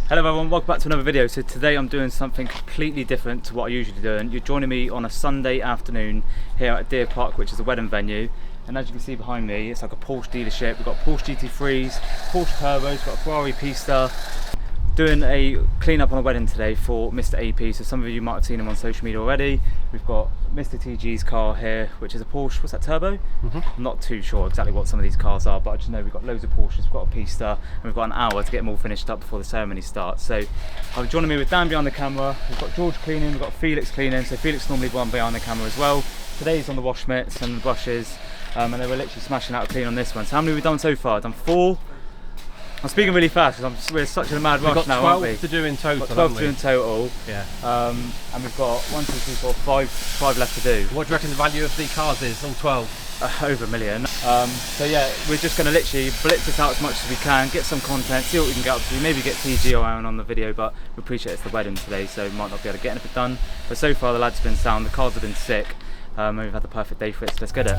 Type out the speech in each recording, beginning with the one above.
Hello everyone, welcome back to another video. So today I'm doing something completely different to what I usually do, and you're joining me on a Sunday afternoon here at Deer Park, which is a wedding venue. And as you can see behind me, it's like a Porsche dealership. We've got Porsche GT3s, Porsche Turbos, we've got a Ferrari Pista. Doing a clean up on the wedding today for Mr. AP, so some of you might have seen him on social media already. We've got Mr. TG's car here, which is a Porsche, what's that, Turbo? I'm not too sure exactly what some of these cars are, but I just know we've got loads of Porsches, we've got a Pista, and we've got an hour to get them all finished up before the ceremony starts. So I'm joining me with Dan behind the camera, we've got George cleaning, we've got Felix cleaning, so Felix normally one behind the camera as well. Today's on the wash mitts and the brushes, and they were literally smashing out a clean on this one. So how many have we done so far? I've done 4. I'm speaking really fast because we're such a mad rush now, aren't we? We've got 12 to do in total. We've got 12 to do in total. Yeah. And we've got 1, 2, 3, 4, 5 left to do. What do you reckon the value of the cars is on 12? Over $1 million. So yeah, we're just going to literally blitz this out as much as we can, get some content, see what we can get up to. Maybe get TG around on the video, but we appreciate it's the wedding today, so we might not be able to get anything done. But so far the lads have been sound, the cars have been sick, and we've had the perfect day for it, so let's get it.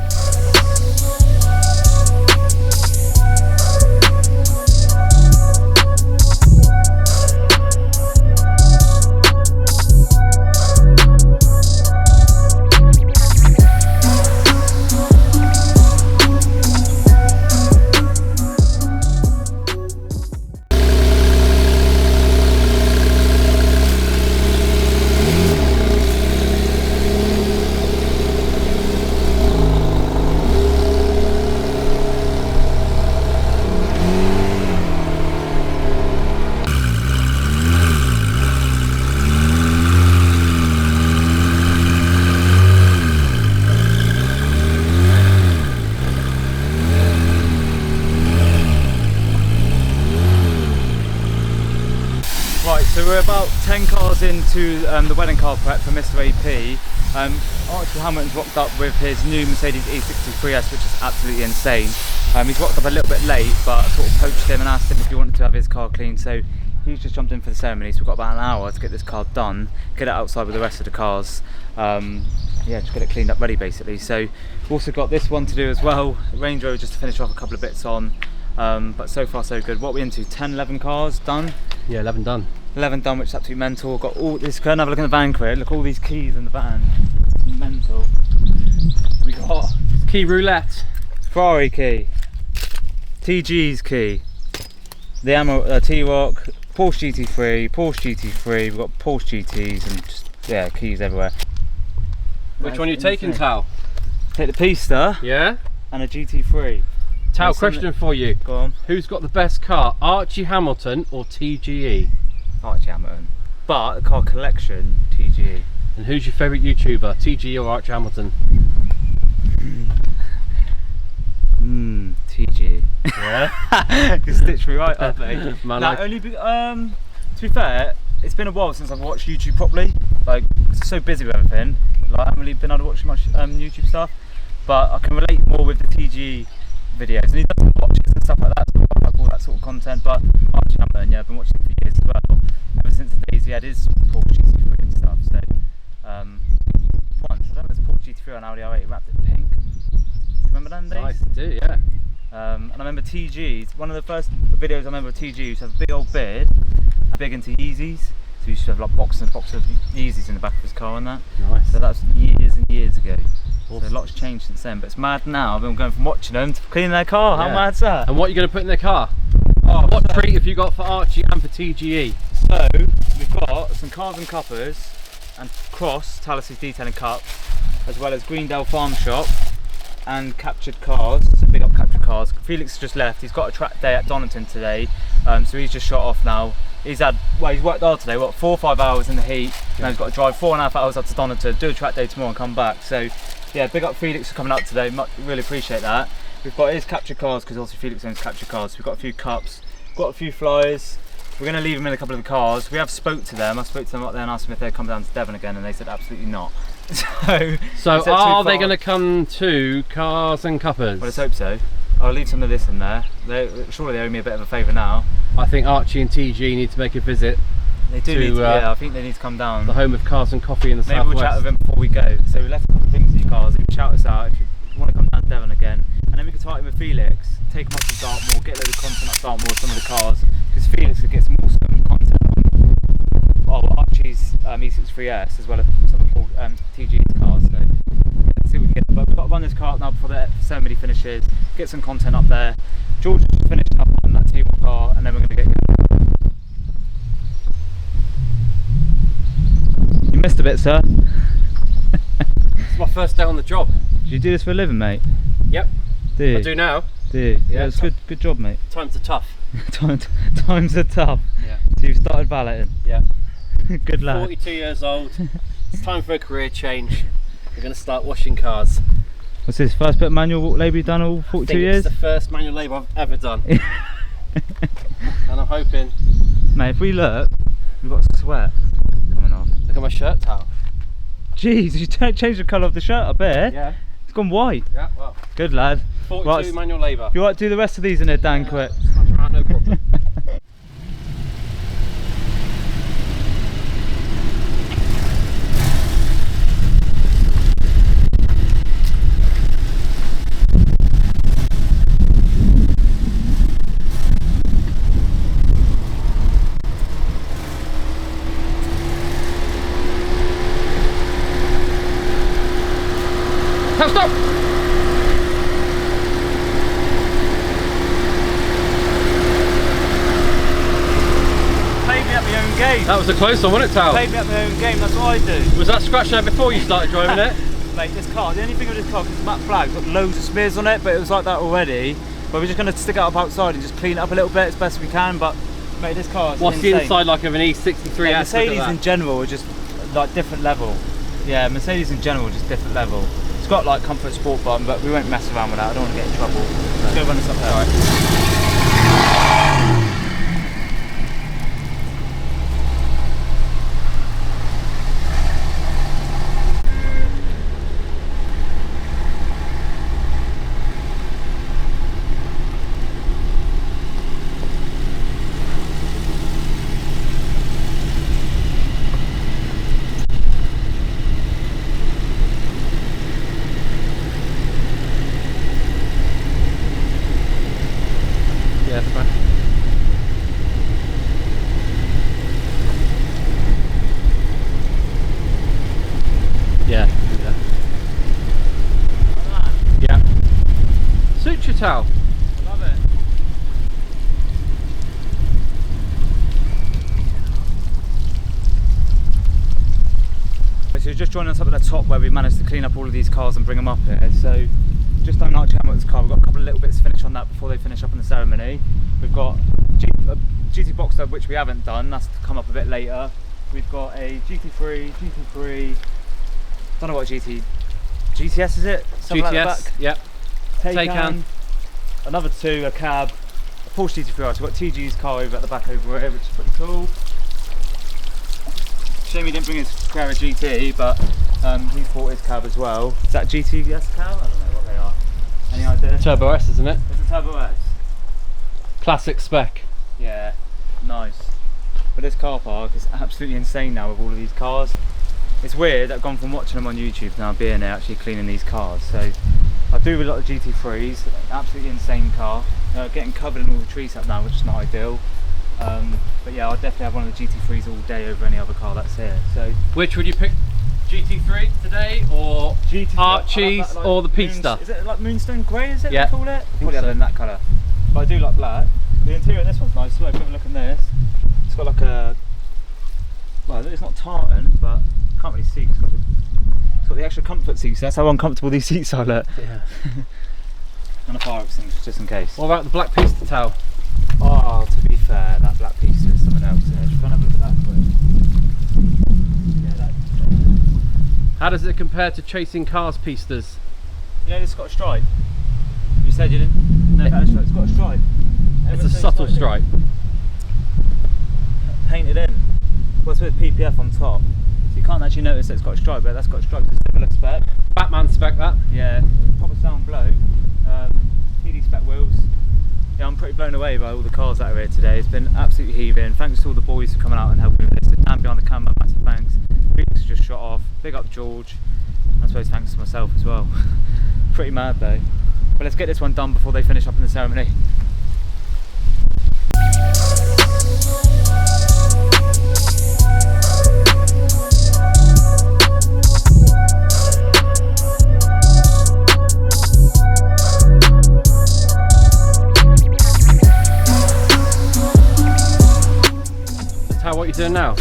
So we're about 10 cars into the wedding car prep for Mr. AP. Archie Hamilton's rocked up with his new Mercedes E63S, which is absolutely insane. He's rocked up a little bit late, but I sort of poached him and asked him if he wanted to have his car cleaned. So he's just jumped in for the ceremony, so we've got about an hour to get this car done, get it outside with the rest of the cars. Yeah, just get it cleaned up ready basically. So we've also got this one to do as well, Range Rover, just to finish off a couple of bits on. But so far so good. What are we into? 10, 11 cars done? Yeah, 11 done. 11 done, which is absolutely mental. Got all this, go and have a look in the van crate. Look, all these keys in the van. Mental. We got Key roulette. Ferrari key, TG's key, the T-Rock, Porsche GT3, Porsche GT3. We've got Porsche GTs and just, yeah, keys everywhere. Which one are you taking, Tal? Take the Pista. Yeah. And a GT3. Tal, question for you. Go on. Who's got the best car, Archie Hamilton or TGE? Archie Hamilton. But the car collection, TGE. And who's your favourite YouTuber, TGE or Archie Hamilton? TGE. Yeah. You stitched me right up, mate. Man, Nah, only to be fair, it's been a while since I've watched YouTube properly. Like, it's so busy with everything. Like, I haven't really been able to watch much YouTube stuff. But I can relate more with the TGE videos, and he doesn't watch and stuff like that, so I like all that sort of content. But Archie Hamilton, yeah, I've been watching him for years as well, ever since the days he had his Porsche GT3 and stuff. So once I remember this Porsche GT3 on Audi R8 wrapped it pink. Remember them days? I do, yeah. And I remember TG's, one of the first videos I remember of TG used to have a big old beard, big into Yeezys, so he used to have like boxes and boxes of Yeezys in the back of his car and that. Nice. So that was years and years ago. Awesome. So a lot's changed since then, but it's mad now. I've been going from watching them to cleaning their car. How mad's that? And what are you going to put in their car? Oh, what treat have you got for Archie and for TGE? So we've got some carbon cuppers and Cross Talasi's detailing cups, as well as Greendale Farm Shop and Captured Cars. So big up Captured Cars. Felix has just left. He's got a track day at Donington today, so he's just shot off now. He's worked hard today. What, 4 or 5 hours in the heat. Yeah. Now he's got to drive 4.5 hours up to Donington, do a track day tomorrow, and come back. So yeah, big up Felix for coming up today. Really appreciate that. We've got his Captured Cars, because also Felix owns Captured Cars. So we've got a few cups, got a few flyers. We're going to leave them in a couple of the cars. We have spoke to them. I spoke to them up there and asked them if they'd come down to Devon again, and they said absolutely not. So are they going to come to Cars and Cuppers? Well, let's hope so. I'll leave some of this in there. Surely they owe me a bit of a favour now. I think Archie and TG need to make a visit. They do need to, yeah, I think they need to come down. The home of Cars and Coffee in the southwest. Maybe we'll chat with them before we go. So we left a couple of things in your cars. You can shout us out if you want to come down to Devon again. And then we can tie in with Felix, take him up to Dartmoor, get a load of content up Dartmoor with some of the cars. Because Felix could get some awesome content GT3S as well as some of Paul, TG's cars. So let's see what we can get. But we've got to run this car up now before the ceremony finishes, get some content up there. George is just finishing up on that T1 car, and then we're going to get going. You missed a bit, sir. It's my first day on the job. Do you do this for a living, mate? Yep. Do you? I do now. Do you? Yeah, it's good job, mate. Times are tough. Times are tough. Yeah. So you've started balloting. Yeah. Good lad. 42 years old. It's time for a career change. We're going to start washing cars. What's this, first bit of manual labour you've done all 42 years? It's the first manual labour I've ever done. And I'm hoping... Mate, if we look, we've got sweat coming off. Look at my shirt towel. Jeez, you changed the colour of the shirt a bit. Yeah. It's gone white. Yeah, well. Good lad. 42 manual labour. You want to do the rest of these in there, Dan, quick? Smash around, no problem. Stop! Played me at my own game. That was a close one, wasn't it, Tal? Played me at my own game, that's what I do. Was that scratch there before you started driving it? Mate, this car, the only thing with this car, because it's matte black, it's got loads of smears on it, but it was like that already. But we're just going to stick it up outside and just clean it up a little bit as best we can. But mate, this car is What's insane. the inside like of an E63S? Yeah, Mercedes in general are just like different level. Yeah, Mercedes in general just different level. It's got like comfort sport button, but we won't mess around with that. I don't want to get in trouble. Let's go run this up there. All right. Yeah, that's fine. Yeah, do that. Yeah. Suits your towel. I love it. So you're just joining us up at the top where we managed to clean up all of these cars and bring them up here. So just done Archie Hamilton's car. We've got a couple of little bits to finish on that before they finish up in the ceremony. We've got GT Boxster, which we haven't done. That's to come up a bit later. We've got a GT3, don't know what GTS is it? Something GTS, like that. yep. Taycan. Another two, a cab, a Porsche GT3R. So we've got TG's car over at the back over here, which is pretty cool. Shame he didn't bring his Carrera GT, but he bought his cab as well. Is that GTS cab? I don't know what they are. Any idea? Turbo S, isn't it? It's a Turbo S. Classic spec. Yeah, nice. But this car park is absolutely insane now with all of these cars. It's weird that I've gone from watching them on YouTube to now being there actually cleaning these cars. So I do with a lot of GT3s, absolutely insane car. Getting covered in all the trees up now, which is not ideal. But yeah, I'll definitely have one of the GT3s all day over any other car that's here. So which would you pick? GT3 today, or Archie's, like or the Pista? Is it like Moonstone Grey, is it Yeah. they call it? Probably so. have it in that colour. But I do like black. The interior in this one's nice as well. If you have a look in this, it's got like a, well, it's not tartan, but I can't really see. It's got the extra comfort seats. That's how uncomfortable these seats are. Look. Yeah. And a fire extinguisher just in case. What about the black Pista towel? Oh, to be fair, that black piece is something else. Yeah, just go and have a look at that quick. Yeah, that. How does it compare to chasing cars Pistas? You know, it's got a stripe. You said you didn't know about a stripe. It's got a stripe. It's a subtle stripe. Painted in. Well, it's with PPF on top. So you can't actually notice that it's got a stripe, but that's got a stripe. It's a similar spec. Batman spec that. Yeah, proper sound blow. TD spec wheels. Yeah, I'm pretty blown away by all the cars that are here today. It's been absolutely heaving. Thanks to all the boys for coming out and helping with this. The Dan behind the camera, massive thanks. Felix just shot off. Big up George. I suppose thanks to myself as well. Pretty mad though. But let's get this one done before they finish up in the ceremony. Tal, what are you doing now?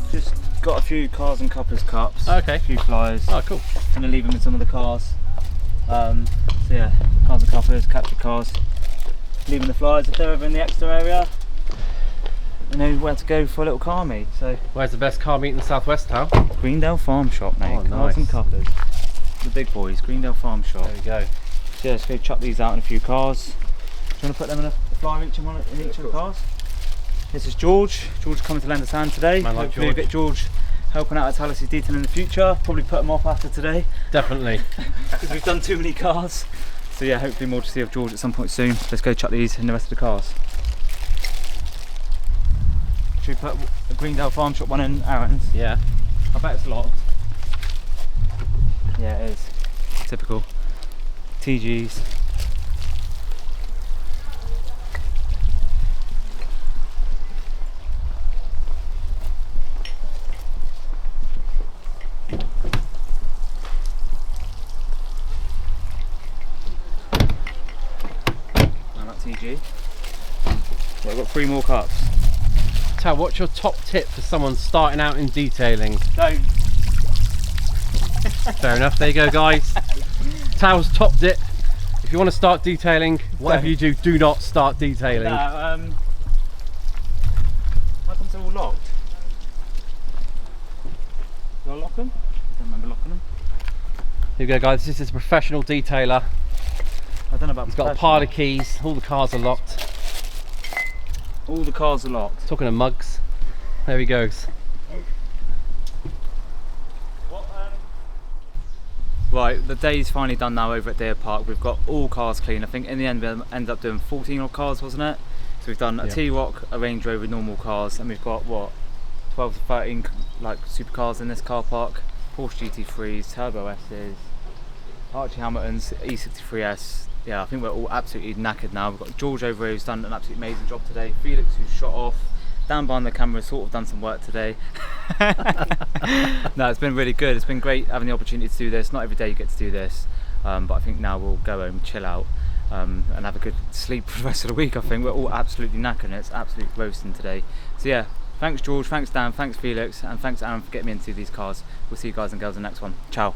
Just got a few cars and couples cups. Okay. A few flyers. Oh, cool. Gonna leave them in some of the cars. So yeah, cars and couples, captured cars. Leaving the flyers if they're over in the extra area. You know where to go for a little car meet. So Where's the best car meet in the southwest, Tal? Greendale Farm Shop, mate. Oh, Cars nice. and couples. The big boys, Greendale Farm Shop. There we go. So yeah, let's go chuck these out in a few cars. Do you want to put them in a flyer each in each of the cars? This is George. George coming to lend us hand today. Man like Hopefully we'll get George helping out at Talasi detailing in the future. Probably put them off after today Definitely. because we've done too many cars. So yeah, hopefully more to see of George at some point soon. Let's go chuck these in the rest of the cars. Should we put a Greendale Farm Shop one in Aaron's? Yeah. I bet it's locked. Yeah, it is. Typical. TGs. TG. So I've got 3 more cups. Tal, what's your top tip for someone starting out in detailing? Don't. Fair enough, there you go guys. Tal's top tip. If you want to start detailing, whatever you do, do not start detailing. No, how come they're all locked? Do I lock them? I don't remember locking them. Here we go guys, this is a professional detailer. I don't know about. He's got a pile of keys, all the cars are locked. All the cars are locked. Talking of mugs, there he goes. Right, the day's finally done now over at Deer Park. We've got all cars clean. I think in the end we ended up doing 14 odd cars, wasn't it? So we've done a T-Roc, a Range Rover, normal cars, and we've got what, 12 to 13 like supercars in this car park. Porsche GT3s, Turbo S's, Archie Hamilton's E63S. Yeah, I think we're all absolutely knackered now. We've got George over here who's done an absolutely amazing job today. Felix who's shot off. Dan behind the camera sort of done some work today. No, it's been really good. It's been great having the opportunity to do this. Not every day you get to do this, but I think now we'll go home, chill out, and have a good sleep for the rest of the week. I think we're all absolutely knackered. It's absolutely roasting today. So yeah, thanks George, thanks Dan, thanks Felix, and thanks Aaron for getting me into these cars. We'll see you guys and girls in the next one. Ciao.